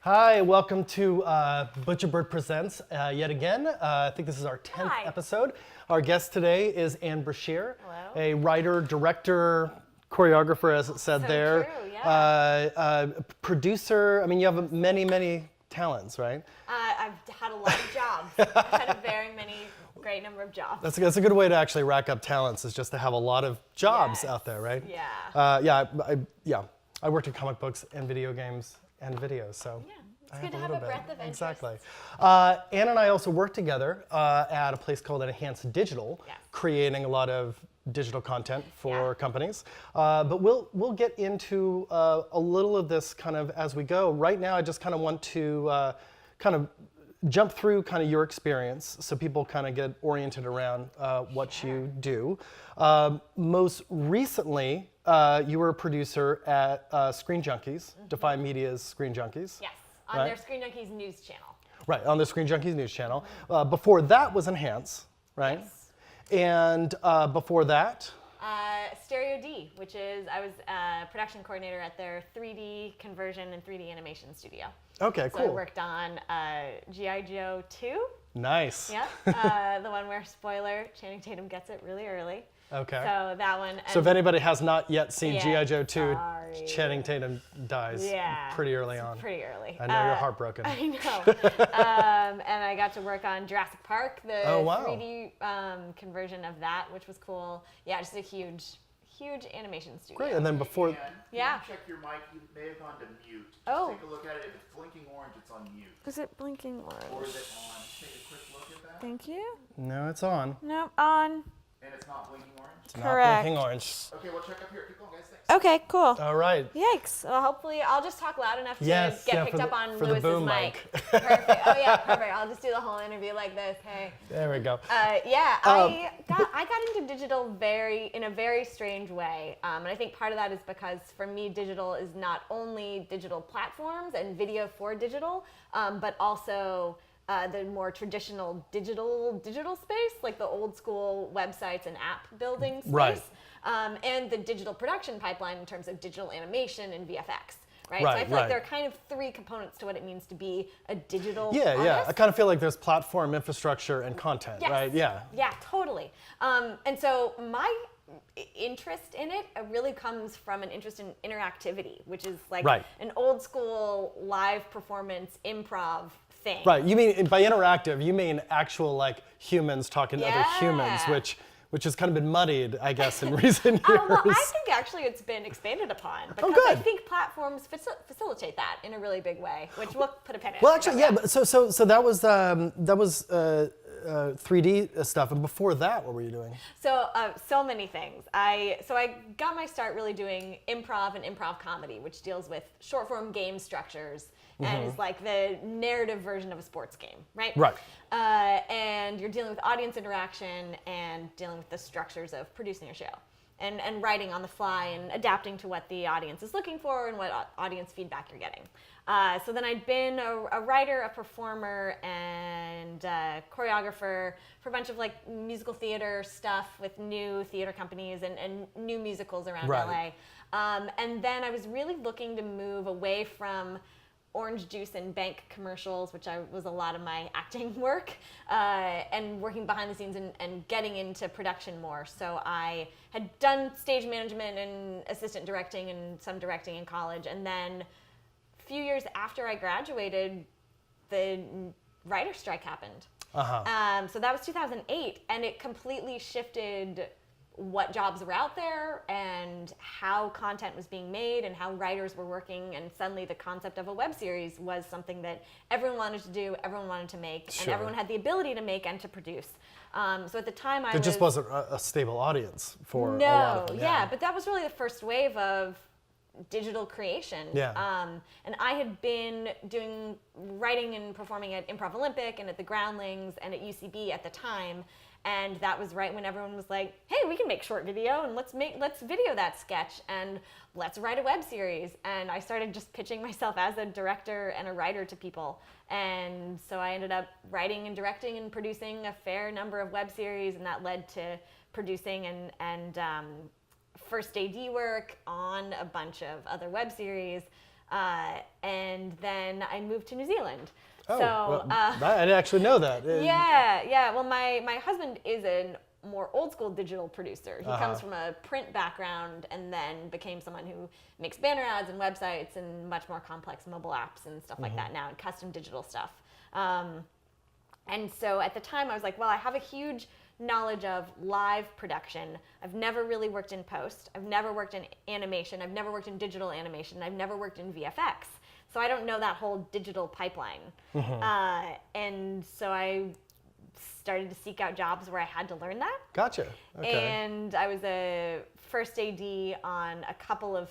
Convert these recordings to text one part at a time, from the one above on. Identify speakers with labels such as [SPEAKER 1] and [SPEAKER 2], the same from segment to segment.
[SPEAKER 1] Hi, welcome to Butcherbird Presents yet again. I think this is our 10th
[SPEAKER 2] Hi.
[SPEAKER 1] episode. Our guest today is N Brashier,
[SPEAKER 2] Hello.
[SPEAKER 1] a writer, director, choreographer, as it said
[SPEAKER 2] So
[SPEAKER 1] there.
[SPEAKER 2] true, yeah.
[SPEAKER 1] Producer. I mean, you have many, many talents, right?
[SPEAKER 2] I've had a lot of jobs. I've had a very great number of jobs.
[SPEAKER 1] That's a good way to actually rack up talents, is just to have a lot of jobs
[SPEAKER 2] Yes.
[SPEAKER 1] out there, right?
[SPEAKER 2] Yeah.
[SPEAKER 1] I worked in comic books and video games and videos, so.
[SPEAKER 2] Yeah, it's
[SPEAKER 1] I
[SPEAKER 2] good to
[SPEAKER 1] a
[SPEAKER 2] have
[SPEAKER 1] little
[SPEAKER 2] a breadth of interests.
[SPEAKER 1] Exactly. Ann and I also worked together at a place called Enhanced Digital,
[SPEAKER 2] Yes.
[SPEAKER 1] creating a lot of digital content for
[SPEAKER 2] Yeah.
[SPEAKER 1] companies. But we'll get into a little of this kind of as we go. Right now, I just kind of want to kind of jump through kind of your experience so people kind of get oriented around what you do. Most recently, you were a producer at Screen Junkies, Defy Media's Screen Junkies.
[SPEAKER 2] Yes, on
[SPEAKER 1] Right.
[SPEAKER 2] their Screen Junkies news channel.
[SPEAKER 1] Right, on the Screen Junkies news channel. Before that was Enhance, right?
[SPEAKER 2] Yes.
[SPEAKER 1] And before that,
[SPEAKER 2] Stereo D, which is, I was a production coordinator at their 3D conversion and 3D animation studio.
[SPEAKER 1] okay,
[SPEAKER 2] So I
[SPEAKER 1] cool.
[SPEAKER 2] worked on G.I. Joe 2.
[SPEAKER 1] Nice.
[SPEAKER 2] Yeah, the one where, spoiler, Channing Tatum gets it really early.
[SPEAKER 1] Okay.
[SPEAKER 2] So that one.
[SPEAKER 1] So if anybody has not yet seen
[SPEAKER 2] Yeah,
[SPEAKER 1] G.I. Joe 2,
[SPEAKER 2] sorry.
[SPEAKER 1] Channing Tatum dies pretty early on.
[SPEAKER 2] Pretty early.
[SPEAKER 1] I know you're heartbroken.
[SPEAKER 2] I know. And I got to work on Jurassic Park, the
[SPEAKER 1] Oh, wow.
[SPEAKER 2] 3D conversion of that, which was cool. Yeah, just a huge animation studio.
[SPEAKER 1] Great, and then before,
[SPEAKER 3] And
[SPEAKER 2] Yeah.
[SPEAKER 3] Check your mic. You may have gone to mute. Just
[SPEAKER 2] Oh.
[SPEAKER 3] take a look at it. If it's blinking orange, it's on mute.
[SPEAKER 2] Is it blinking
[SPEAKER 3] Or
[SPEAKER 2] orange?
[SPEAKER 3] is it on? Take a quick look at that.
[SPEAKER 2] Thank you.
[SPEAKER 1] no, it's on.
[SPEAKER 2] No, on.
[SPEAKER 3] And it's not blinking orange.
[SPEAKER 1] It's not
[SPEAKER 2] Correct.
[SPEAKER 1] blinking orange.
[SPEAKER 3] Okay, well check up here. Keep going, guys. Thanks.
[SPEAKER 2] Okay, cool.
[SPEAKER 1] All right.
[SPEAKER 2] Yikes. Well, hopefully, I'll just talk loud enough to
[SPEAKER 1] Yes,
[SPEAKER 2] get
[SPEAKER 1] yeah,
[SPEAKER 2] picked
[SPEAKER 1] for
[SPEAKER 2] up
[SPEAKER 1] the-
[SPEAKER 2] on
[SPEAKER 1] for the
[SPEAKER 2] Lewis's
[SPEAKER 1] boom
[SPEAKER 2] mic.
[SPEAKER 1] mic.
[SPEAKER 2] Perfect. Oh, yeah, perfect. I'll just do the whole interview like this. Hey.
[SPEAKER 1] There we go.
[SPEAKER 2] I got into digital in a very strange way, and I think part of that is because for me, digital is not only digital platforms and video for digital, but also the more traditional digital space, like the old school websites and app building space,
[SPEAKER 1] Right.
[SPEAKER 2] And the digital production pipeline in terms of digital animation and VFX. Right?
[SPEAKER 1] Right,
[SPEAKER 2] So I feel like
[SPEAKER 1] right.
[SPEAKER 2] there are kind of three components to what it means to be a digital
[SPEAKER 1] Yeah,
[SPEAKER 2] artist.
[SPEAKER 1] yeah. I kind of feel like there's platform, infrastructure, and content,
[SPEAKER 2] Yes.
[SPEAKER 1] right? Yeah.
[SPEAKER 2] Yeah, totally. And so my interest in it really comes from an interest in interactivity, which is like
[SPEAKER 1] Right.
[SPEAKER 2] an old school live performance improv thing.
[SPEAKER 1] Right. You mean by interactive, you mean actual like humans talking to other humans,
[SPEAKER 2] Yeah.
[SPEAKER 1] which has kind of been muddied, I guess, in recent years.
[SPEAKER 2] Well, I think actually it's been expanded upon because I
[SPEAKER 1] good.
[SPEAKER 2] think platforms facilitate that in a really big way, which we'll put a pin in.
[SPEAKER 1] Well, actually, yeah. But so that was 3D stuff, and before that, what were you doing?
[SPEAKER 2] So many things. So I got my start really doing improv and improv comedy, which deals with short form game structures and is like the narrative version of a sports game, right?
[SPEAKER 1] Right.
[SPEAKER 2] And you're dealing with audience interaction and dealing with the structures of producing a show. And writing on the fly and adapting to what the audience is looking for and what audience feedback you're getting. So then I'd been a writer, a performer, and a choreographer for a bunch of like musical theater stuff with new theater companies and new musicals around
[SPEAKER 1] Right.
[SPEAKER 2] LA. And then I was really looking to move away from orange juice and bank commercials, which was a lot of my acting work, and working behind the scenes and getting into production more. So I had done stage management and assistant directing and some directing in college. And then a few years after I graduated, the writer's strike happened. So that was 2008, and it completely shifted what jobs were out there and how content was being made and how writers were working, and suddenly the concept of a web series was something that everyone wanted to do, everyone wanted to make,
[SPEAKER 1] Sure.
[SPEAKER 2] and everyone had the ability to make and to produce. So at the time
[SPEAKER 1] There just wasn't a stable audience for a lot of them.
[SPEAKER 2] yeah, but that was really the first wave of digital creation.
[SPEAKER 1] Yeah.
[SPEAKER 2] And I had been doing writing and performing at Improv Olympic and at the Groundlings and at UCB at the time. And that was right when everyone was like, hey, we can make short video and let's video that sketch and let's write a web series. And I started just pitching myself as a director and a writer to people. And so I ended up writing and directing and producing a fair number of web series, and that led to producing and first AD work on a bunch of other web series. And then I moved to New Zealand.
[SPEAKER 1] Oh,
[SPEAKER 2] So,
[SPEAKER 1] well, I didn't actually know that.
[SPEAKER 2] yeah. Well, my husband is a more old school digital producer. He comes from a print background and then became someone who makes banner ads and websites and much more complex mobile apps and stuff like that now, and custom digital stuff. And so at the time I was like, well, I have a huge knowledge of live production. I've never really worked in post. I've never worked in animation. I've never worked in digital animation. I've never worked in VFX. So I don't know that whole digital pipeline. And so I started to seek out jobs where I had to learn that.
[SPEAKER 1] Gotcha. Okay.
[SPEAKER 2] And I was a first AD on a couple of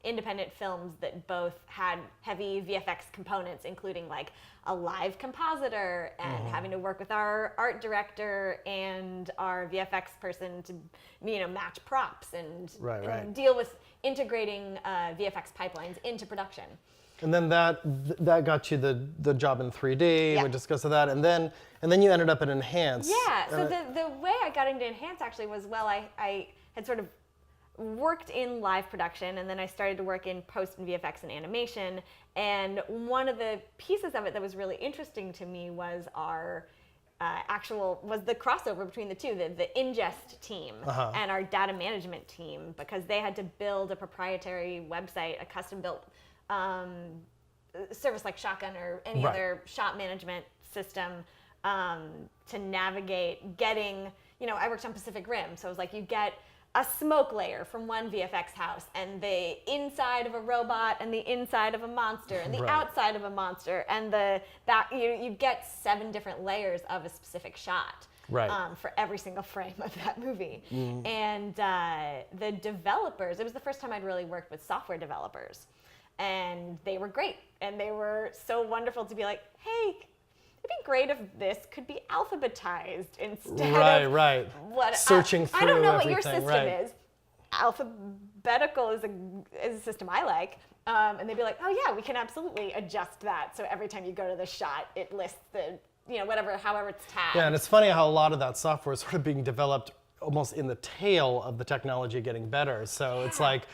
[SPEAKER 2] independent films that both had heavy VFX components, including like a live compositor and having to work with our art director and our VFX person to, match props and deal with integrating VFX pipelines into production.
[SPEAKER 1] And then that got you the job in 3D.
[SPEAKER 2] Yeah.
[SPEAKER 1] We discussed that, and then you ended up at Enhance.
[SPEAKER 2] Yeah. So the way I got into Enhance actually was, well, I had sort of worked in live production, and then I started to work in post and VFX and animation. And one of the pieces of it that was really interesting to me was our the crossover between the two, the ingest team and our data management team, because they had to build a proprietary website, a custom built service like Shotgun or any other shot management system to navigate getting, I worked on Pacific Rim, so it was like you get a smoke layer from one VFX house and the inside of a robot and the inside of a monster and the outside of a monster and you get 7 different layers of a specific shot. For every single frame of that movie. And the developers, it was the first time I'd really worked with software developers. And they were great. And they were so wonderful to be like, hey, it'd be great if this could be alphabetized instead of what
[SPEAKER 1] searching through
[SPEAKER 2] I don't know what your
[SPEAKER 1] everything,
[SPEAKER 2] system is. Alphabetical is a system I like. And they'd be like, oh yeah, we can absolutely adjust that. So every time you go to the shot, it lists the, however it's tagged.
[SPEAKER 1] Yeah, and it's funny how a lot of that software is sort of being developed almost in the tail of the technology getting better. So it's like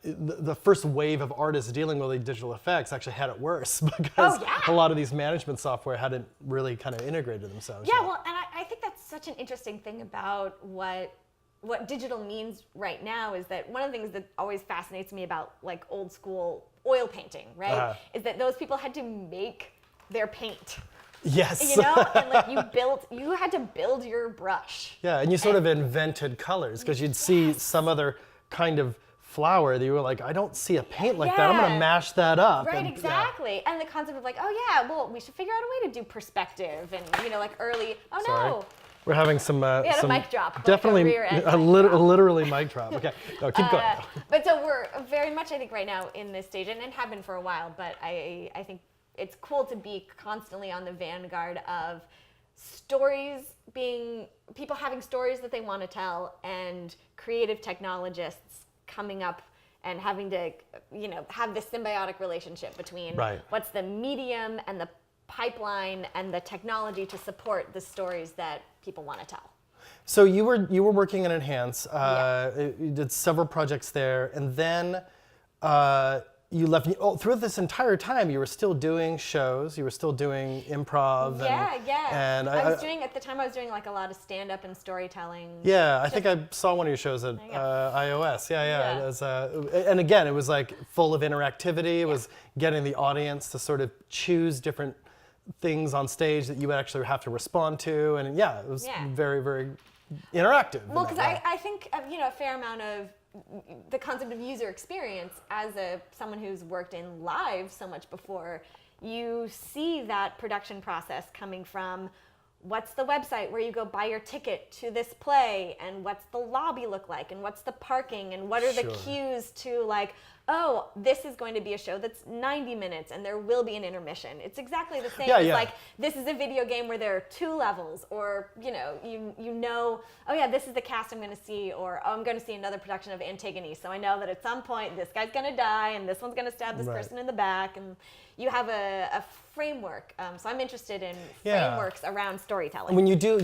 [SPEAKER 1] the first wave of artists dealing with the digital effects actually had it worse because a lot of these management software hadn't really kind of integrated themselves.
[SPEAKER 2] Yeah, well, and I think that's such an interesting thing about what digital means right now is that one of the things that always fascinates me about like old school oil painting, right, is that those people had to make their paint.
[SPEAKER 1] Yes.
[SPEAKER 2] And like you had to build your brush.
[SPEAKER 1] Yeah, and you sort of invented colors because you'd see some other kind of flower that you were like, I don't see a paint like that. I'm going to mash that up.
[SPEAKER 2] Right, exactly. And the concept of like, oh yeah, well, we should figure out a way to do perspective and, like early, no.
[SPEAKER 1] We're having some
[SPEAKER 2] we had a mic drop.
[SPEAKER 1] Definitely
[SPEAKER 2] like
[SPEAKER 1] literally mic drop. Okay, no, keep going.
[SPEAKER 2] But so we're very much, I think, right now in this stage, and have been for a while, but I think it's cool to be constantly on the vanguard of people having stories that they want to tell, and creative technologists coming up and having to, have this symbiotic relationship between what's the medium and the pipeline and the technology to support the stories that people want to tell.
[SPEAKER 1] So you were working in Enhance. You did several projects there, and then you left. Through this entire time, you were still doing shows. You were still doing improv. And
[SPEAKER 2] I was doing like a lot of stand-up and storytelling.
[SPEAKER 1] Yeah, I think I saw one of your shows at iOS. Yeah. It was, and again, it was like full of interactivity. It was getting the audience to sort of choose different things on stage that you would actually have to respond to, and it was very, very interactive.
[SPEAKER 2] Well, because I think a fair amount of the concept of user experience as someone who's worked in live so much before, you see that production process coming from what's the website where you go buy your ticket to this play, and what's the lobby look like, and what's the parking, and what are the cues to like, oh, this is going to be a show that's 90 minutes and there will be an intermission. It's exactly the same as like, this is a video game where there are 2 levels, or, oh yeah, this is the cast I'm going to see, or oh, I'm going to see another production of Antigone. So I know that at some point this guy's going to die and this one's going to stab this person in the back, and you have a framework. So I'm interested in
[SPEAKER 1] Yeah.
[SPEAKER 2] frameworks around storytelling.
[SPEAKER 1] When you do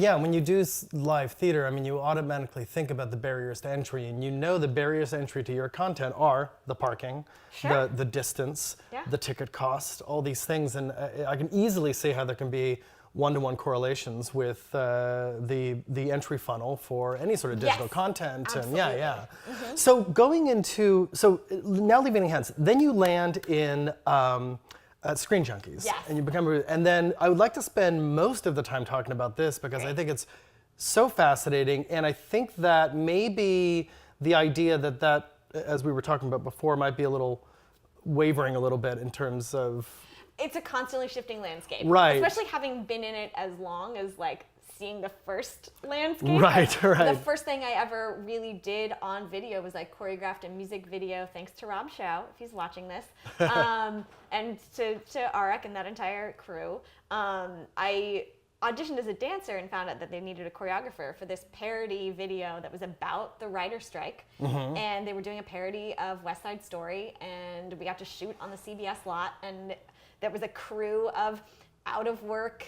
[SPEAKER 1] live theater, I mean, you automatically think about the barriers to entry, and you know the barriers to entry to your content are the parking,
[SPEAKER 2] Sure.
[SPEAKER 1] the distance,
[SPEAKER 2] Yeah.
[SPEAKER 1] the ticket cost, all these things, and I can easily see how there can be one-to-one correlations with the entry funnel for any sort of digital
[SPEAKER 2] Yes,
[SPEAKER 1] content.
[SPEAKER 2] absolutely.
[SPEAKER 1] And So now leaving Enhance, then you land in at Screen Junkies.
[SPEAKER 2] Yes.
[SPEAKER 1] And you become, and then I would like to spend most of the time talking about this because I think it's so fascinating, and I think that maybe the idea that, as we were talking about before, might be a little wavering a little bit in terms of.
[SPEAKER 2] It's a constantly shifting landscape.
[SPEAKER 1] Right.
[SPEAKER 2] Especially having been in it as long as like seeing the first landscape.
[SPEAKER 1] Right, right.
[SPEAKER 2] The first thing I ever really did on video was I choreographed a music video, thanks to Rob Shao, if he's watching this, and to Arik and that entire crew. I auditioned as a dancer and found out that they needed a choreographer for this parody video that was about the writer's strike. And they were doing a parody of West Side Story, and we got to shoot on the CBS lot, and there was a crew of out of work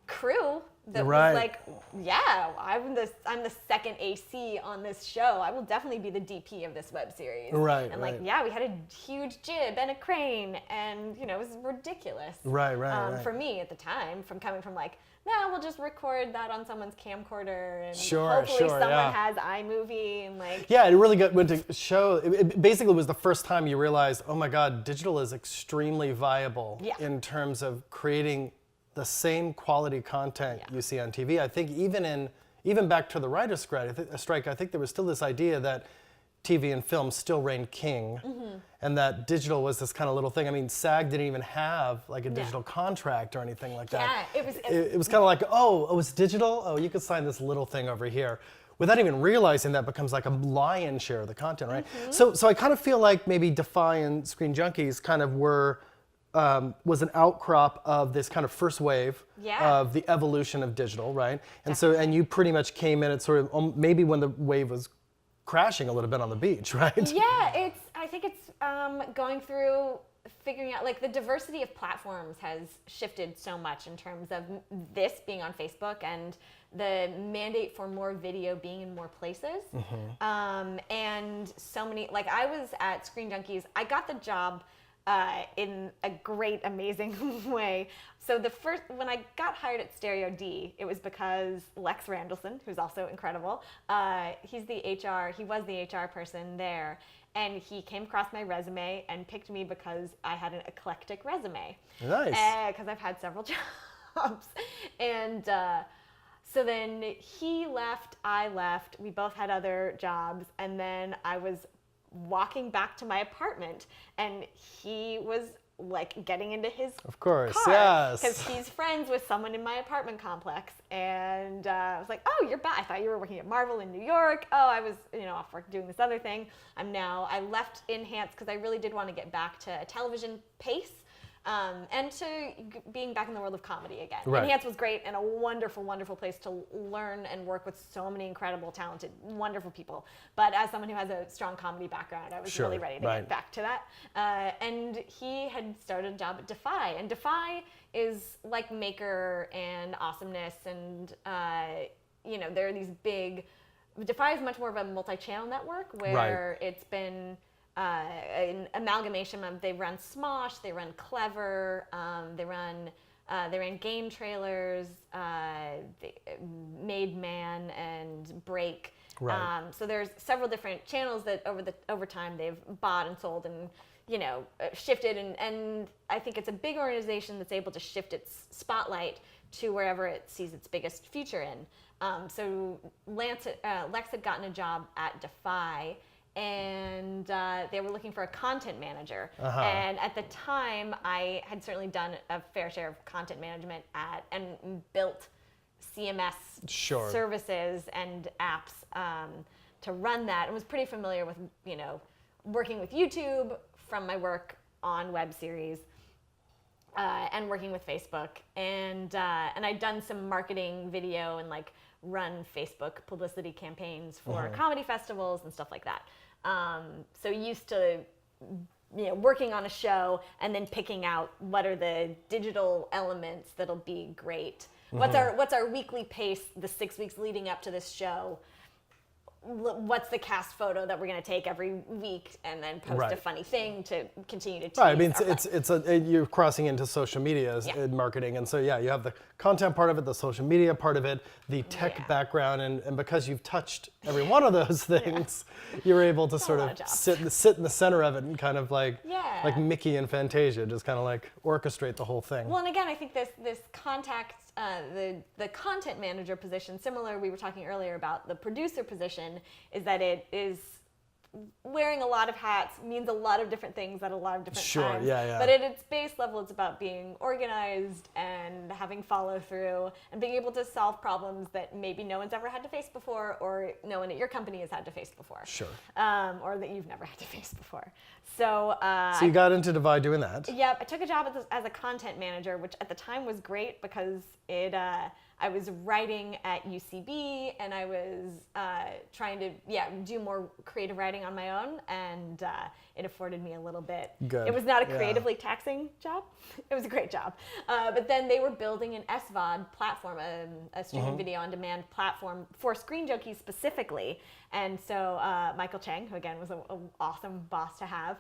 [SPEAKER 2] crew that was like, yeah, I'm the second AC on this show. I will definitely be the DP of this web series.
[SPEAKER 1] Right,
[SPEAKER 2] And like, yeah, we had a huge jib and a crane, and it was ridiculous.
[SPEAKER 1] Right.
[SPEAKER 2] For me at the time, from coming from like, no, we'll just record that on someone's camcorder, and
[SPEAKER 1] Sure,
[SPEAKER 2] hopefully someone
[SPEAKER 1] yeah.
[SPEAKER 2] has iMovie, and like.
[SPEAKER 1] Yeah, it really went to show. It basically was the first time you realized, oh my God, digital is extremely viable in terms of creating the same quality content you see on TV. I think even back to the writer's strike, I think there was still this idea that TV and film still reigned king, and that digital was this kind of little thing. I mean, SAG didn't even have like a digital contract or anything like that.
[SPEAKER 2] Yeah,
[SPEAKER 1] It was kind of like, oh, it's digital? Oh, you could sign this little thing over here. Without even realizing that becomes like a lion's share of the content, right? So I kind of feel like maybe Defy and Screen Junkies kind of was an outcrop of this kind of first wave of the evolution of digital, right? And and you pretty much came in at sort of maybe when the wave was crashing a little bit on the beach, right?
[SPEAKER 2] Yeah, I think it's going through figuring out, like, the diversity of platforms has shifted so much in terms of this being on Facebook and the mandate for more video being in more places. And so many, like, I was at Screen Junkies, I got the job in a great, amazing way. So when I got hired at Stereo D, it was because Lex Randallson, who's also incredible, he was the HR person there, and he came across my resume and picked me because I had an eclectic resume.
[SPEAKER 1] Nice.
[SPEAKER 2] Because I've had several jobs. And so then he left, I left, we both had other jobs, and then I was walking back to my apartment, and he was like getting into his car,
[SPEAKER 1] yes,
[SPEAKER 2] because he's friends with someone in my apartment complex, and I was like, oh, you're back. I thought you were working at Marvel in New York. Oh, I was off work doing this other thing. I left Enhance because I really did want to get back to a television pace. And to being back in the world of comedy again. Enhance was great and a wonderful, wonderful place to learn and work with so many incredible, talented, wonderful people. But as someone who has a strong comedy background, I was really ready to get back to that. And he had started a job at Defy. And Defy is like Maker and Awesomeness, and there are these big. Defy is much more of a multi-channel network where it's been an amalgamation of, they run Smosh, they run Clever, they ran game trailers, Made Man and Break. So there's several different channels that over time they've bought and sold and shifted, and I think it's a big organization that's able to shift its spotlight to wherever it sees its biggest future in. So Lex had gotten a job at Defy, and they were looking for a content manager. And at the time, I had certainly done a fair share of content management and built CMS services and apps to run that, and was pretty familiar with working with YouTube from my work on web series, and working with Facebook, and I'd done some marketing video and like run Facebook publicity campaigns for comedy festivals and stuff like that. So used to working on a show and then picking out what are the digital elements that'll be great. What's our weekly pace, the 6 weeks leading up to this show? What's the cast photo that we're going to take every week and then post a funny thing to continue to tease.
[SPEAKER 1] Right, I mean, you're crossing into social media in marketing. And so, you have the content part of it, the social media part of it, the tech background. And because you've touched every one of those things, you're able to sort of sit in the center of it and kind of like Mickey and Fantasia, just kind of like orchestrate the whole thing.
[SPEAKER 2] Well, and again, I think this contact, the content manager position, similar, we were talking earlier about the producer position, is that it is wearing a lot of hats, means a lot of different things at a lot of different times. But at its base level, it's about being organized and having follow through and being able to solve problems that maybe no one's ever had to face before, or no one at your company has had to face before.
[SPEAKER 1] Sure.
[SPEAKER 2] Or that you've never had to face before. So
[SPEAKER 1] you got into Divide doing that.
[SPEAKER 2] Yep, I took a job as a content manager, which at the time was great because I was writing at UCB and I was trying to do more creative writing on my own, and it afforded me a little bit.
[SPEAKER 1] Good.
[SPEAKER 2] It was not a creatively taxing job. It was a great job. But then they were building an SVOD platform, a streaming video on demand platform for Screen Junkies specifically. And so Michael Chang, who again was an awesome boss to have,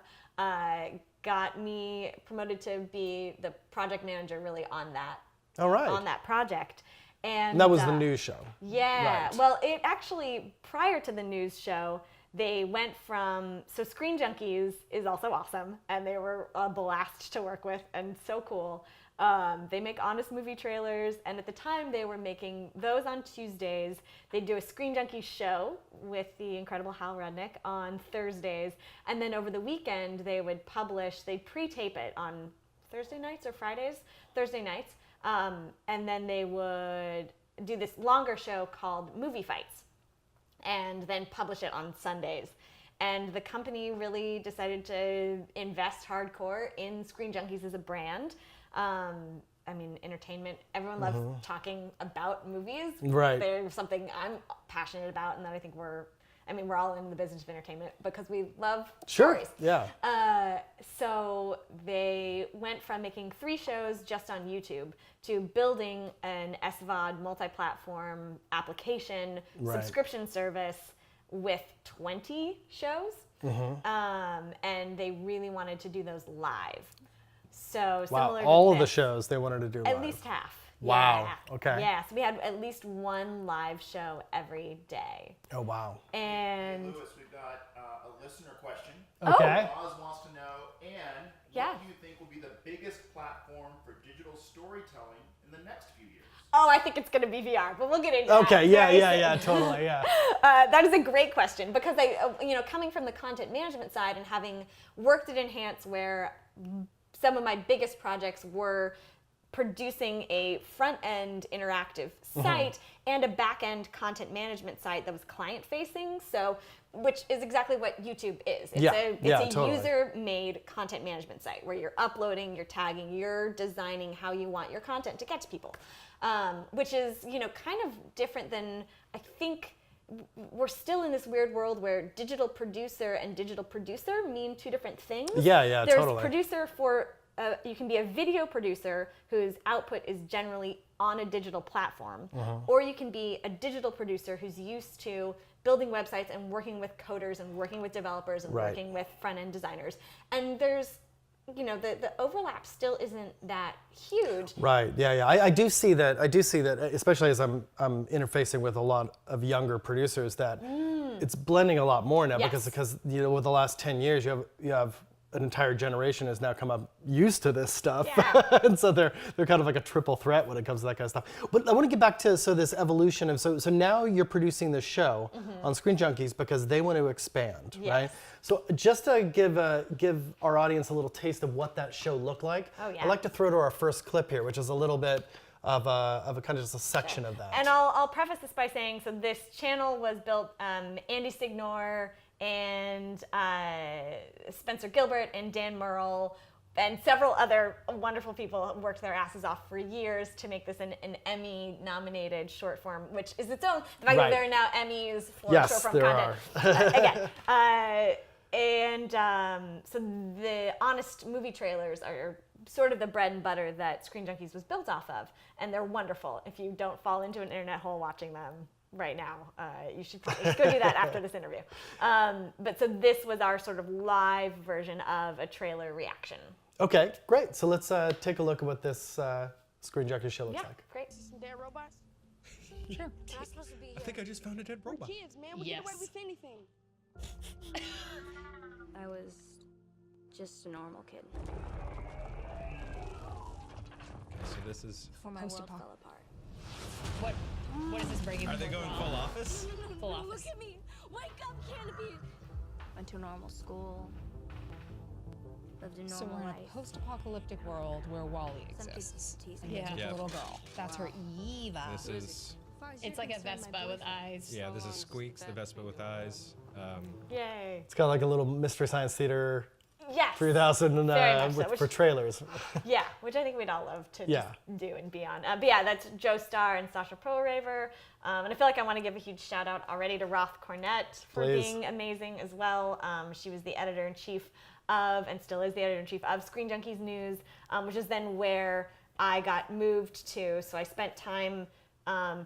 [SPEAKER 2] got me promoted to be the project manager really on that.
[SPEAKER 1] All right.
[SPEAKER 2] On that project. And
[SPEAKER 1] that was the news show.
[SPEAKER 2] Yeah.
[SPEAKER 1] Right.
[SPEAKER 2] Well, it actually, prior to the news show, they went from, so Screen Junkies is also awesome, and they were a blast to work with and so cool. They make honest movie trailers, and at the time they were making those on Tuesdays. They'd do a Screen Junkies show with the incredible Hal Rudnick on Thursdays, and then over the weekend they would they'd pre-tape it on Thursday nights or Fridays, Thursday nights. And then they would do this longer show called Movie Fights and then publish it on Sundays. And the company really decided to invest hardcore in Screen Junkies as a brand. I mean, entertainment, everyone loves talking about movies.
[SPEAKER 1] Right.
[SPEAKER 2] They're something I'm passionate about, and that I think we're all in the business of entertainment because we love stories.
[SPEAKER 1] Yeah.
[SPEAKER 2] So they went from making 3 shows just on YouTube to building an SVOD multi-platform application subscription service with 20 shows. And they really wanted to do those live. So similar to
[SPEAKER 1] all of the shows they wanted to do live.
[SPEAKER 2] At least half.
[SPEAKER 1] Wow.
[SPEAKER 2] Yeah.
[SPEAKER 1] Okay.
[SPEAKER 2] Yeah, so we had at least one live show every day.
[SPEAKER 1] Oh, wow.
[SPEAKER 2] And
[SPEAKER 3] Lewis, we've got a listener question.
[SPEAKER 1] Okay.
[SPEAKER 3] Oz wants to know, Anne, what do you think will be the biggest platform for digital storytelling in the next few years?
[SPEAKER 2] Oh, I think it's going to be VR, but we'll get into that.
[SPEAKER 1] Okay, yeah, totally, yeah.
[SPEAKER 2] That is a great question because coming from the content management side and having worked at Enhance, where some of my biggest projects were producing a front-end interactive site and a back-end content management site that was client-facing, which is exactly what YouTube is. It's a user-made content management site where you're uploading, you're tagging, you're designing how you want your content to get to people, which is kind of different than, I think, we're still in this weird world where digital producer and digital producer mean 2 different things.
[SPEAKER 1] Yeah,
[SPEAKER 2] There's
[SPEAKER 1] totally.
[SPEAKER 2] producer for, you can be a video producer whose output is generally on a digital platform, or you can be a digital producer who's used to building websites and working with coders and working with developers and working with front-end designers. And there's, the overlap still isn't that huge.
[SPEAKER 1] Right. Yeah. I do see that. Especially as I'm interfacing with a lot of younger producers, that it's blending a lot more now because with the last 10 years you have an entire generation has now come up used to this stuff, and so they're kind of like a triple threat when it comes to that kind of stuff. But I want to get back to this evolution of so now you're producing this show on Screen Junkies because they want to expand, right? So just to give our audience a little taste of what that show looked like, I'd like to throw to our first clip here, which is a little bit of a kind of just a section of that.
[SPEAKER 2] And I'll preface this by saying, so this channel was built, Andy Signor and Spencer Gilbert and Dan Murrell and several other wonderful people worked their asses off for years to make this an Emmy-nominated short form, which is its own. The fact that there are now Emmys for short form content. Again, So the honest movie trailers are sort of the bread and butter that Screen Junkies was built off of, and they're wonderful. If you don't fall into an internet hole watching them right now, you should probably go do that after this interview. But so this was our sort of live version of a trailer reaction.
[SPEAKER 1] Okay, great. So let's take a look at what this Screen Junkies show looks like.
[SPEAKER 2] Great.
[SPEAKER 4] Some dead robots?
[SPEAKER 5] Sure.
[SPEAKER 4] We're not supposed to be here.
[SPEAKER 5] I think I just found a dead
[SPEAKER 4] We're
[SPEAKER 5] robot.
[SPEAKER 4] kids, man. We get away with anything.
[SPEAKER 6] I was just a normal kid.
[SPEAKER 5] So this is.
[SPEAKER 6] Before my world fell apart.
[SPEAKER 7] What is this breaking?
[SPEAKER 5] Are they going full office?
[SPEAKER 7] Full office.
[SPEAKER 4] Look at me. Wake up, Canopy.
[SPEAKER 6] Went to a normal school. Lived a
[SPEAKER 7] So
[SPEAKER 6] normal
[SPEAKER 7] we're in
[SPEAKER 6] life.
[SPEAKER 7] a post-apocalyptic world where Wally
[SPEAKER 6] Some
[SPEAKER 7] exists.
[SPEAKER 6] kids tease
[SPEAKER 7] And
[SPEAKER 6] me.
[SPEAKER 7] there's
[SPEAKER 5] Yeah.
[SPEAKER 7] a little girl. That's her Eva.
[SPEAKER 5] This is.
[SPEAKER 7] It's like a Vespa with eyes.
[SPEAKER 5] Yeah, this is Squeaks, the Vespa with eyes.
[SPEAKER 2] Yay.
[SPEAKER 1] It's got like a little Mystery Science Theater
[SPEAKER 2] Yes.
[SPEAKER 1] 3000
[SPEAKER 2] Very much so,
[SPEAKER 1] for trailers.
[SPEAKER 2] Yeah, which I think we'd all love to
[SPEAKER 1] Yeah.
[SPEAKER 2] just do and be on. But yeah, that's Joe Starr and Sasha Perlraver. And I feel like I want to give a huge shout out already to Roth Cornett for
[SPEAKER 1] Please.
[SPEAKER 2] being amazing as well. She was the editor-in-chief of, and still is the editor-in-chief of Screen Junkies News, which is then where I got moved to. So I spent time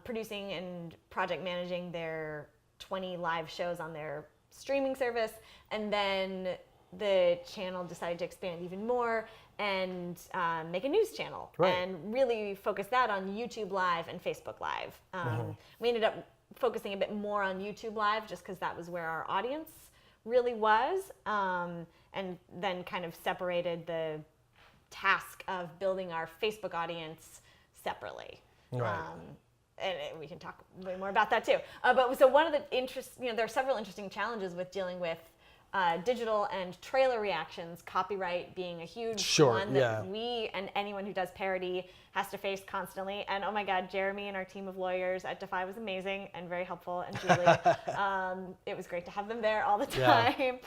[SPEAKER 2] producing and project managing their 20 live shows on their streaming service. And then the channel decided to expand even more and make a news channel and really focus that on YouTube Live and Facebook Live. We ended up focusing a bit more on YouTube Live just because that was where our audience really was, and then kind of separated the task of building our Facebook audience separately.
[SPEAKER 1] Right.
[SPEAKER 2] And we can talk way more about that too. But so one of the there are several interesting challenges with dealing with digital and trailer reactions, copyright being a huge one that we and anyone who does parody has to face constantly. And oh my God, Jeremy and our team of lawyers at Defy was amazing and very helpful, and Julie. It was great to have them there all the time.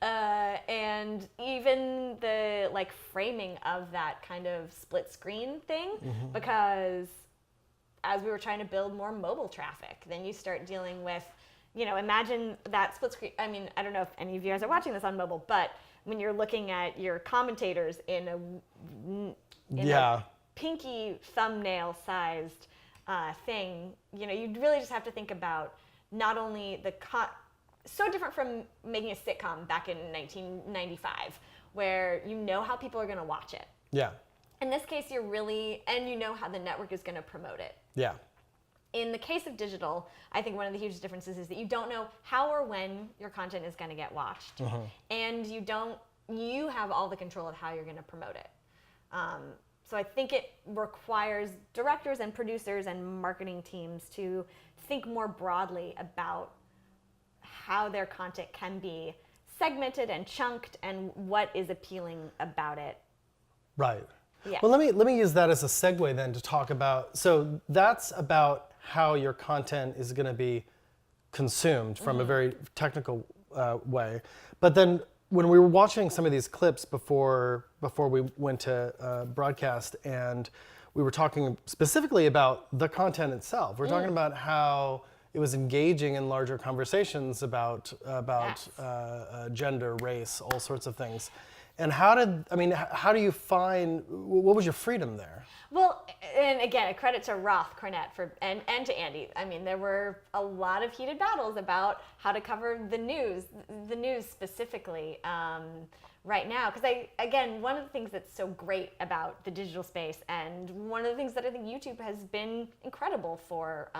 [SPEAKER 2] And even the framing of that kind of split screen thing, because as we were trying to build more mobile traffic, then you start dealing with, imagine that split screen. I mean, I don't know if any of you guys are watching this on mobile, but when you're looking at your commentators in a pinky thumbnail sized thing, you really just have to think about not only so different from making a sitcom back in 1995, where how people are going to watch it.
[SPEAKER 1] Yeah.
[SPEAKER 2] In this case, and how the network is going to promote it.
[SPEAKER 1] Yeah.
[SPEAKER 2] In the case of digital, I think one of the huge differences is that you don't know how or when your content is going to get watched, and you have all the control of how you're going to promote it. So I think it requires directors and producers and marketing teams to think more broadly about how their content can be segmented and chunked and what is appealing about it.
[SPEAKER 1] Right.
[SPEAKER 2] Yeah.
[SPEAKER 1] Well, let me use that as a segue then to talk about. So that's about how your content is going to be consumed from a very technical way. But then when we were watching some of these clips before we went to broadcast, and we were talking specifically about the content itself. We're talking about how it was engaging in larger conversations about gender, race, all sorts of things. And how do you find, what was your freedom there?
[SPEAKER 2] Well, and again, a credit to Roth Cornett and to Andy. I mean, there were a lot of heated battles about how to cover the news specifically right now. Because one of the things that's so great about the digital space, and one of the things that I think YouTube has been incredible for,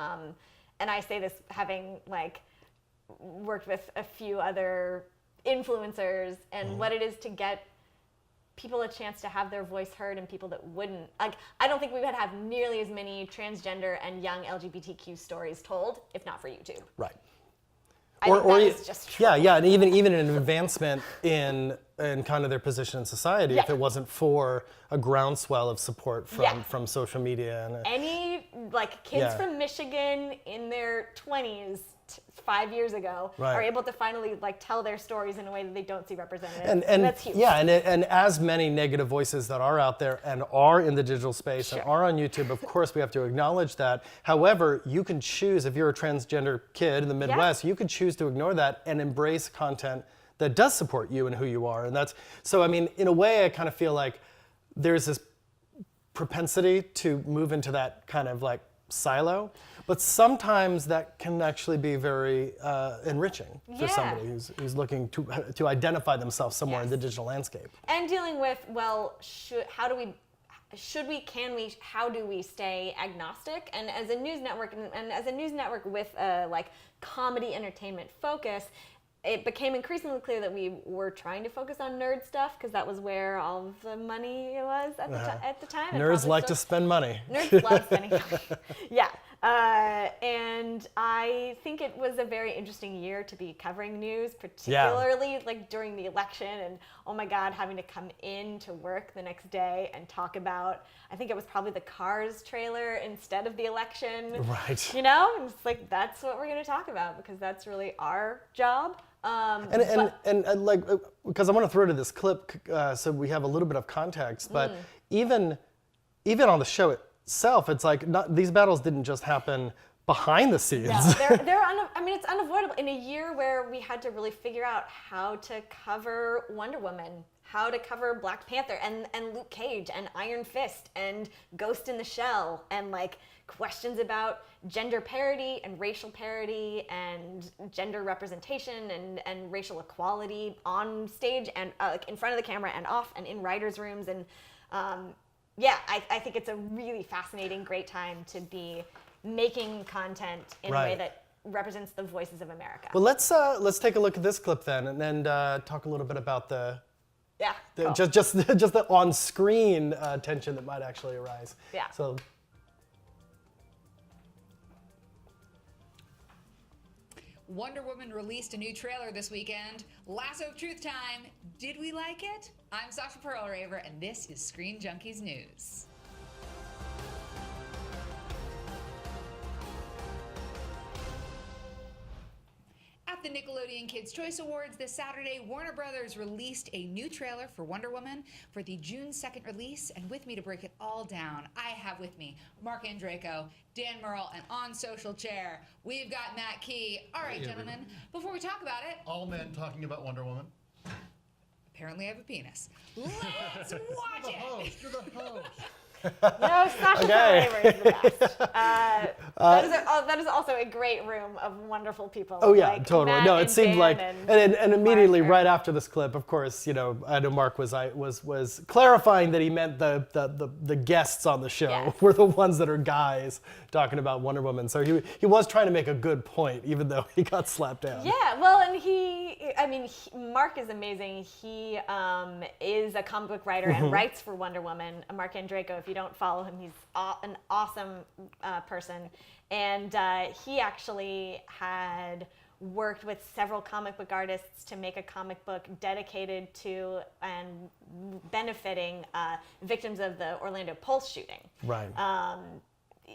[SPEAKER 2] and I say this having worked with a few other influencers, and what it is to get people a chance to have their voice heard, and people that wouldn't. I don't think we would have nearly as many transgender and young LGBTQ stories told if not for YouTube.
[SPEAKER 1] Right.
[SPEAKER 2] I think that is just true.
[SPEAKER 1] Yeah, and even an advancement in kind of their position in society if it wasn't for a groundswell of support from social media and
[SPEAKER 2] any kids from Michigan in their 20s 5 years ago are able to finally tell their stories in a way that they don't see represented, and that's huge.
[SPEAKER 1] Yeah, and as many negative voices that are out there and are in the digital space and are on YouTube, of course we have to acknowledge that. However, you can choose, if you're a transgender kid in the Midwest, you can choose to ignore that and embrace content that does support you and who you are. And that's, so I mean, in a way, I kind of feel like there's this propensity to move into that kind of like silo, but sometimes that can actually be very enriching for somebody who's looking to identify themselves somewhere in the digital landscape.
[SPEAKER 2] And dealing with, well, how do we stay agnostic? And as a news network, and as a news network with a like comedy entertainment focus, it became increasingly clear that we were trying to focus on nerd stuff because that was where all of the money was at the time.
[SPEAKER 1] Nerds like to spend money.
[SPEAKER 2] Nerds love spending money. Yeah. And I think it was a very interesting year to be covering news, particularly like during the election, and oh my God, having to come in to work the next day and talk about, I think it was probably the Cars trailer instead of the election.
[SPEAKER 1] Right.
[SPEAKER 2] You know, and it's like, that's what we're going to talk about because that's really our job.
[SPEAKER 1] And like, because I want to throw to this clip so we have a little bit of context, but even on the show itself, it's like these battles didn't just happen behind the scenes.
[SPEAKER 2] No, I mean, it's unavoidable in a year where we had to really figure out how to cover Wonder Woman, how to cover Black Panther and Luke Cage and Iron Fist and Ghost in the Shell and like questions about gender parity and racial parity and gender representation and racial equality on stage and like in front of the camera and off and in writers' rooms. And I think it's a really fascinating, great time to be making content in a way that represents the voices of America.
[SPEAKER 1] Well, let's take a look at this clip then, and then talk a little bit about
[SPEAKER 2] cool.
[SPEAKER 1] just the on-screen tension that might actually arise.
[SPEAKER 2] Yeah.
[SPEAKER 1] So.
[SPEAKER 8] Wonder Woman released a new trailer this weekend. Lasso of Truth time. Did we like it? I'm Sasha Perl-Raver, and this is Screen Junkies News. At the Nickelodeon Kids' Choice Awards this Saturday, Warner Brothers released a new trailer for Wonder Woman for the June 2nd release. And with me to break it all down, I have with me Mark N Draco, Dan Merle, and on Social Chair, we've got Matt Key. All right, gentlemen, before we talk about it,
[SPEAKER 9] all men talking about Wonder Woman.
[SPEAKER 8] Apparently I have a penis. Let's watch it!
[SPEAKER 9] You're the host.
[SPEAKER 2] No, Sasha Perl-Raver is the best. That is also a great room of wonderful people.
[SPEAKER 1] Oh yeah,
[SPEAKER 2] like
[SPEAKER 1] totally.
[SPEAKER 2] Matt
[SPEAKER 1] No, it
[SPEAKER 2] and
[SPEAKER 1] seemed
[SPEAKER 2] Dan
[SPEAKER 1] like, and immediately
[SPEAKER 2] Mark.
[SPEAKER 1] right after this clip, of course, you know, I know Mark was clarifying that he meant the guests on the show were the ones that are guys talking about Wonder Woman. So he was trying to make a good point, even though he got slapped down.
[SPEAKER 2] Yeah, well, and Mark is amazing. He is a comic book writer and writes for Wonder Woman. Mark N Draco, if you don't follow him, he's an awesome person. And he actually had worked with several comic book artists to make a comic book dedicated to and benefiting victims of the Orlando Pulse shooting.
[SPEAKER 1] Right.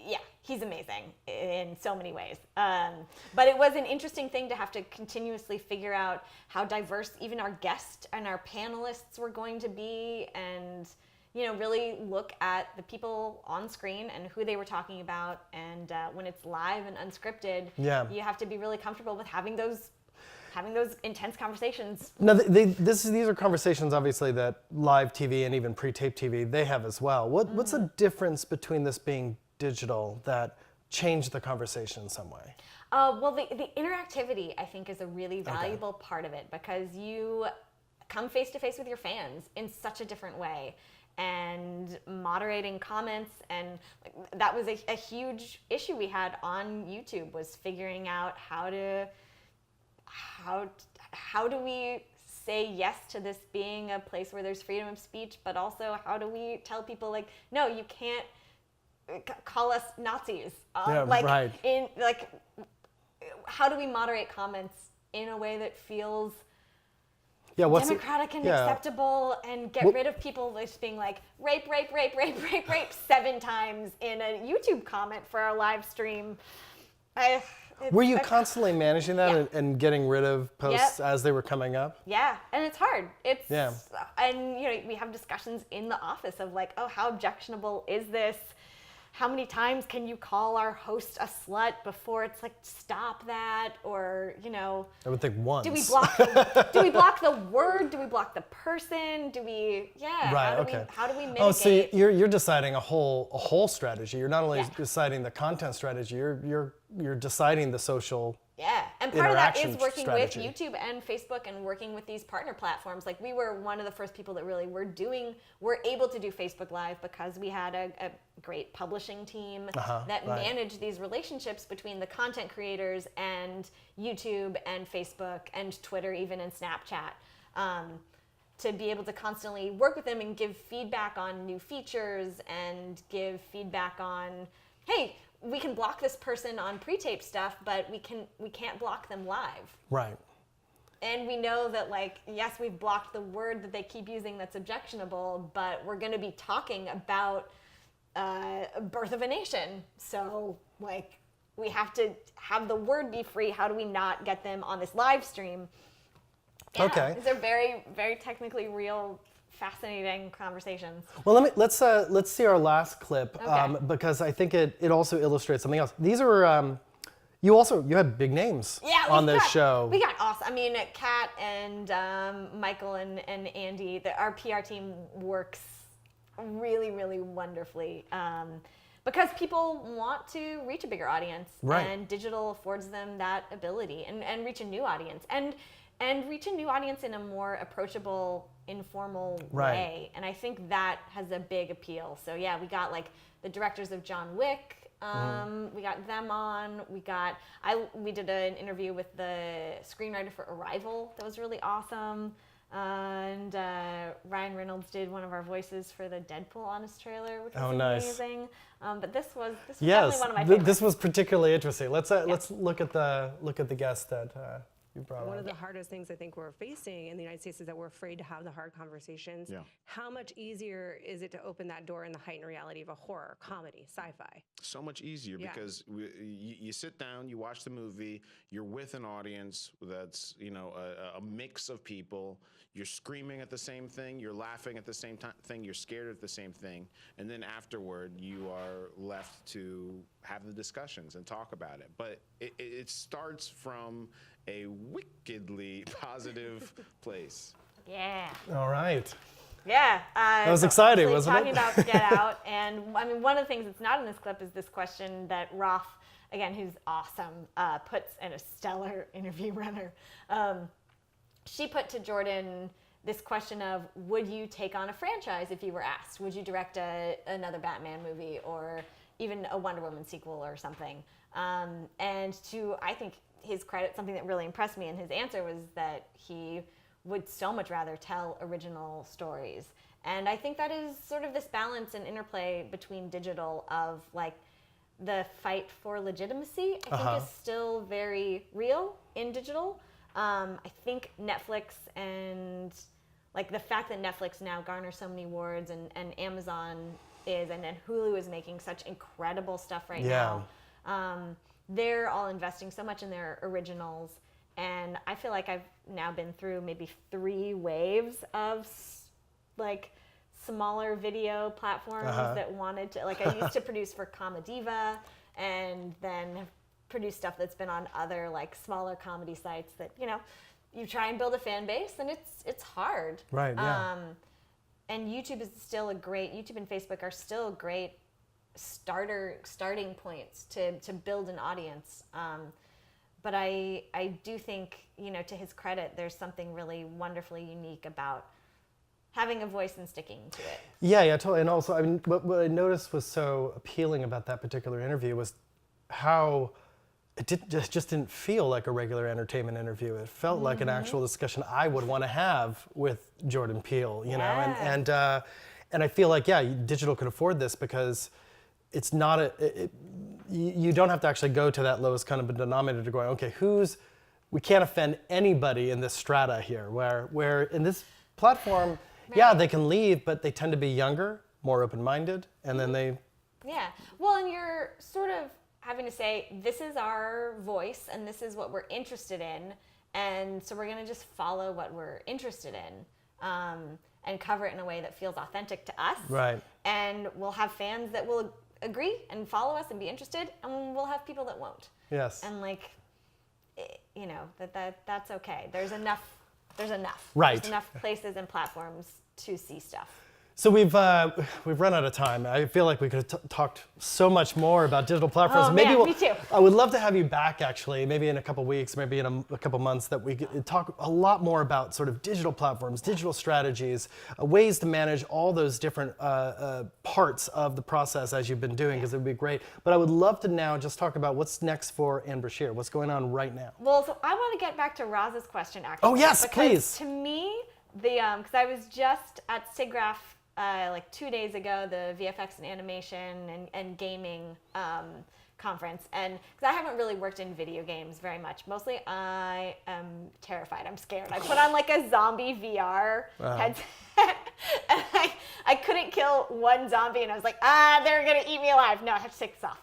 [SPEAKER 2] Yeah, he's amazing in so many ways. But it was an interesting thing to have to continuously figure out how diverse even our guests and our panelists were going to be, and really look at the people on screen and who they were talking about. And when it's live and unscripted, you have to be really comfortable with having those intense conversations.
[SPEAKER 1] Now, these are conversations, obviously, that live TV and even pre-tape TV, they have as well. What's the difference between this being digital that changed the conversation in some way?
[SPEAKER 2] Well, the interactivity, I think, is a really valuable part of it, because you come face to face with your fans in such a different way. And moderating comments, and that was a huge issue we had on YouTube, was figuring out how do we say yes to this being a place where there's freedom of speech, but also how do we tell people, like, no, you can't call us Nazis. How do we moderate comments in a way that feels democratic and acceptable, and get rid of people just being like rape 7 times in a YouTube comment for our live stream.
[SPEAKER 1] Were you constantly managing that and getting rid of posts as they were coming up?
[SPEAKER 2] Yeah, and it's hard. And we have discussions in the office of like, oh, how objectionable is this? how many times can you call our host a slut before it's like, stop that? Or, you know,
[SPEAKER 1] I would think once.
[SPEAKER 2] do we block the word? Do we block the person? Do we,
[SPEAKER 1] Right, okay.
[SPEAKER 2] How do we mitigate?
[SPEAKER 1] Oh, so you're deciding a whole strategy. You're not only deciding the content strategy, you're deciding the social
[SPEAKER 2] and part of that is
[SPEAKER 1] interaction
[SPEAKER 2] working
[SPEAKER 1] strategy.
[SPEAKER 2] with YouTube and Facebook and working with these partner platforms. Like, we were one of the first people that really were able to do Facebook Live because we had a great publishing team that managed these relationships between the content creators and YouTube and Facebook and Twitter, even, and Snapchat. To be able to constantly work with them and give feedback on new features and give feedback on, hey, we can block this person on pre-tape stuff, but we can't block them live.
[SPEAKER 1] Right.
[SPEAKER 2] And we know that, like, yes, we've blocked the word that they keep using that's objectionable, but we're going to be talking about birth of a nation. So, like, we have to have the word be free. How do we not get them on this live stream? Yeah,
[SPEAKER 1] Okay.
[SPEAKER 2] These are very, very technically real, fascinating conversations.
[SPEAKER 1] Well, let's see our last clip,
[SPEAKER 2] Okay.
[SPEAKER 1] because I think it also illustrates something else. These are you had big names on this show.
[SPEAKER 2] We got awesome. I mean, Kat and Michael and Andy, our PR team works really, really wonderfully. Because people want to reach a bigger audience,
[SPEAKER 1] Right.
[SPEAKER 2] and digital affords them that ability, and reach a new audience, and reach a new audience in a more approachable, informal
[SPEAKER 1] Right.
[SPEAKER 2] way. And I think that has a big appeal. So yeah, we got like the directors of John Wick. We got them on. We did an interview with the screenwriter for Arrival. That was really awesome. And Ryan Reynolds did one of our voices for the Deadpool Honest trailer, which was amazing. But this was definitely one of my favorites.
[SPEAKER 1] This was particularly interesting. Let's look at the guest that you brought
[SPEAKER 10] One
[SPEAKER 1] on.
[SPEAKER 10] of the hardest things I think we're facing in the United States is that we're afraid to have the hard conversations.
[SPEAKER 11] Yeah.
[SPEAKER 10] How much easier is it to open that door in the heightened reality of a horror, comedy, sci-fi?
[SPEAKER 11] So much easier because you sit down, you watch the movie, you're with an audience that's, you know, a mix of people. You're screaming at the same thing, you're laughing at the same thing, you're scared at the same thing, and then afterward you are left to have the discussions and talk about it. But it starts from a wickedly positive place.
[SPEAKER 2] Yeah.
[SPEAKER 1] All right.
[SPEAKER 2] Yeah.
[SPEAKER 1] That was exciting, wasn't
[SPEAKER 2] talking
[SPEAKER 1] it?
[SPEAKER 2] about Get Out, and I mean, one of the things that's not in this clip is this question that Roth, again, who's awesome, puts in a stellar interview runner. She put to Jordan this question of, would you take on a franchise if you were asked? Would you direct another Batman movie or even a Wonder Woman sequel or something? And to, I think, his credit, something that really impressed me in his answer was that he would so much rather tell original stories. And I think that is sort of this balance and interplay between digital of, like, the fight for legitimacy, I think is still very real in digital. I think Netflix and, like, the fact that Netflix now garners so many awards and Amazon is, and then Hulu is making such incredible stuff right now. They're all investing so much in their originals, and I feel like I've now been through maybe 3 waves of like smaller video platforms that wanted to, like, I used to produce for Comediva, and then have produced stuff that's been on other, like, smaller comedy sites that, you know, you try and build a fan base, and it's hard.
[SPEAKER 1] Right. Yeah.
[SPEAKER 2] And YouTube and Facebook are still great starting points to build an audience. But I do think, you know, to his credit, there's something really wonderfully unique about having a voice and sticking to it.
[SPEAKER 1] Yeah, totally. And also, I mean, what I noticed was so appealing about that particular interview was how it just didn't feel like a regular entertainment interview. It felt like an actual discussion I would want to have with Jordan Peele, you know, and I feel like, digital can afford this because it's not you don't have to actually go to that lowest kind of denominator to go, okay, we can't offend anybody in this strata here, where in this platform, they can leave, but they tend to be younger, more open-minded, and then they...
[SPEAKER 2] Yeah, well, and you're sort of having to say, this is our voice, and this is what we're interested in, and so we're gonna just follow what we're interested in, and cover it in a way that feels authentic to us.
[SPEAKER 1] Right.
[SPEAKER 2] And we'll have fans that will agree and follow us and be interested, and we'll have people that won't.
[SPEAKER 1] Yes.
[SPEAKER 2] And like, you know, that's okay. There's enough.
[SPEAKER 1] Right.
[SPEAKER 2] There's enough places and platforms to see stuff.
[SPEAKER 1] So we've run out of time. I feel like we could have talked so much more about digital platforms.
[SPEAKER 2] Oh,
[SPEAKER 1] maybe
[SPEAKER 2] man, me too.
[SPEAKER 1] I would love to have you back, actually, maybe in a couple weeks, maybe in a couple months, that we could talk a lot more about sort of digital platforms, digital strategies, ways to manage all those different parts of the process as you've been doing, because it would be great. But I would love to now just talk about what's next for N Brashier. What's going on right now?
[SPEAKER 2] Well, so I want to get back to Roz's question, actually.
[SPEAKER 1] Oh, yes,
[SPEAKER 2] because
[SPEAKER 1] please.
[SPEAKER 2] To me, because I was just at SIGGRAPH like 2 days ago, the VFX and animation and gaming conference, and because I haven't really worked in video games very much. Mostly I am terrified. I'm scared. I put on like a zombie VR headset, and I couldn't kill one zombie, and I was like, they're gonna eat me alive. No, I have to take this off.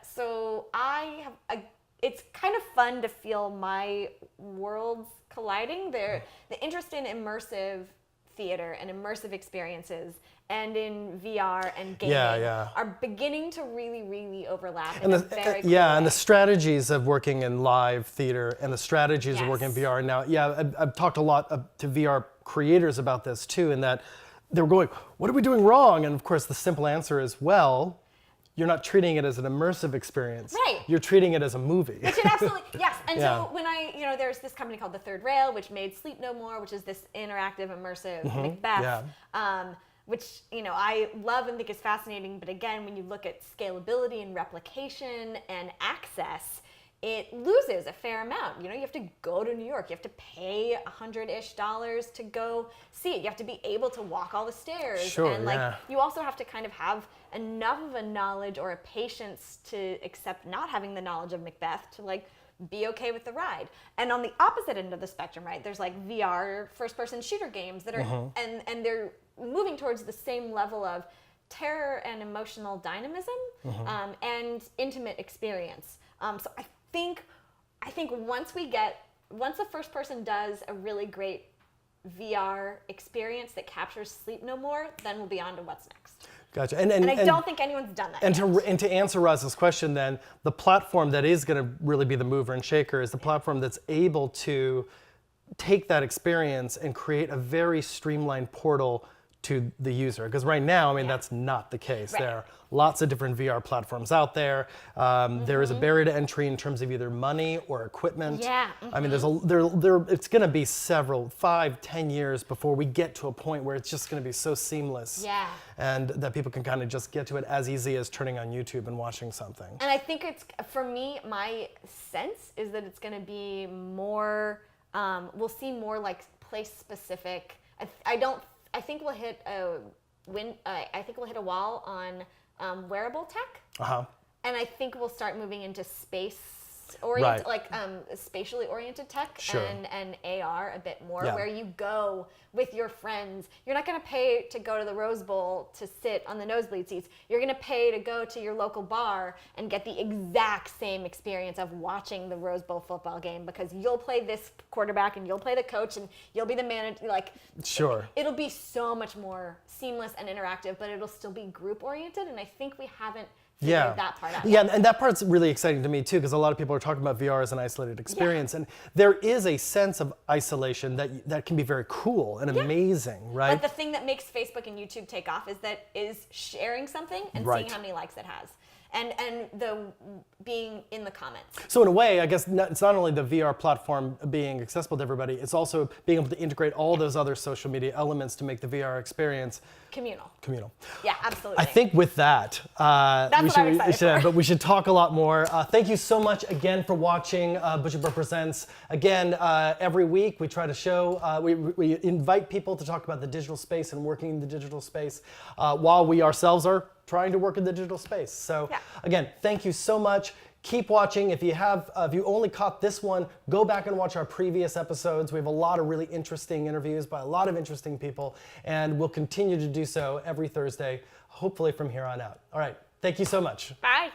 [SPEAKER 2] So I have it's kind of fun to feel my worlds colliding. The interest in immersive theater and immersive experiences and in VR and gaming are beginning to really, really overlap in a very cool way.
[SPEAKER 1] And the strategies of working in live theater and the strategies of working in VR. Now, I've talked a lot to VR creators about this too, in that they were going, what are we doing wrong? And of course, the simple answer is, well, you're not treating it as an immersive experience.
[SPEAKER 2] Right.
[SPEAKER 1] You're treating it as a movie.
[SPEAKER 2] Which it absolutely, yes. And so when there's this company called The Third Rail, which made Sleep No More, which is this interactive, immersive Macbeth, which, I love and think is fascinating. But again, when you look at scalability and replication and access, it loses a fair amount. You have to go to New York. You have to pay $100-ish to go see it. You have to be able to walk all the stairs.
[SPEAKER 1] Sure,
[SPEAKER 2] and you also have to kind of have enough of a knowledge or a patience to accept not having the knowledge of Macbeth to be okay with the ride. And on the opposite end of the spectrum, right, there's VR first-person shooter games that are, and they're moving towards the same level of terror and emotional dynamism and intimate experience. So I think once the first person does a really great VR experience that captures Sleep No More, then we'll be on to what's next.
[SPEAKER 1] Gotcha.
[SPEAKER 2] And I don't think anyone's done that yet.
[SPEAKER 1] And to answer Roz's question then, the platform that is going to really be the mover and shaker is the platform that's able to take that experience and create a very streamlined portal to the user. Because right now, that's not the case. Right. There are lots of different VR platforms out there. There is a barrier to entry in terms of either money or equipment.
[SPEAKER 2] Yeah.
[SPEAKER 1] It's going to be 5-10 years before we get to a point where it's just going to be so seamless.
[SPEAKER 2] Yeah.
[SPEAKER 1] And that people can kind of just get to it as easy as turning on YouTube and watching something.
[SPEAKER 2] And I think for me, my sense is that it's going to be more, we'll see more place specific. I think we'll hit a wall on wearable tech, and I think we'll start moving into space-oriented, spatially oriented tech, and AR a bit more, where you go with your friends. You're not going to pay to go to the Rose Bowl to sit on the nosebleed seats. You're going to pay to go to your local bar and get the exact same experience of watching the Rose Bowl football game, because you'll play this quarterback and you'll play the coach and you'll be the manager. It'll be so much more seamless and interactive, but it'll still be group oriented, and I think we haven't figured that part out.
[SPEAKER 1] Yeah, and that part's really exciting to me too, because a lot of people are talking about VR as an isolated experience, and there is a sense of isolation that can be very cool and amazing, right?
[SPEAKER 2] But the thing that makes Facebook and YouTube take off is sharing something and seeing how many likes it has. And the being in the comments.
[SPEAKER 1] So in a way, I guess it's not only the VR platform being accessible to everybody, it's also being able to integrate all those other social media elements to make the VR experience
[SPEAKER 2] communal.
[SPEAKER 1] Yeah,
[SPEAKER 2] absolutely.
[SPEAKER 1] I think with that, we should talk a lot more. Thank you so much again for watching Butcher Bird Presents. Again, every week we try to show, we invite people to talk about the digital space and working in the digital space while we ourselves are trying to work in the digital space. So again, thank you so much. Keep watching. If you only caught this one, go back and watch our previous episodes. We have a lot of really interesting interviews by a lot of interesting people, and we'll continue to do so every Thursday, hopefully from here on out. All right, thank you so much.
[SPEAKER 2] Bye.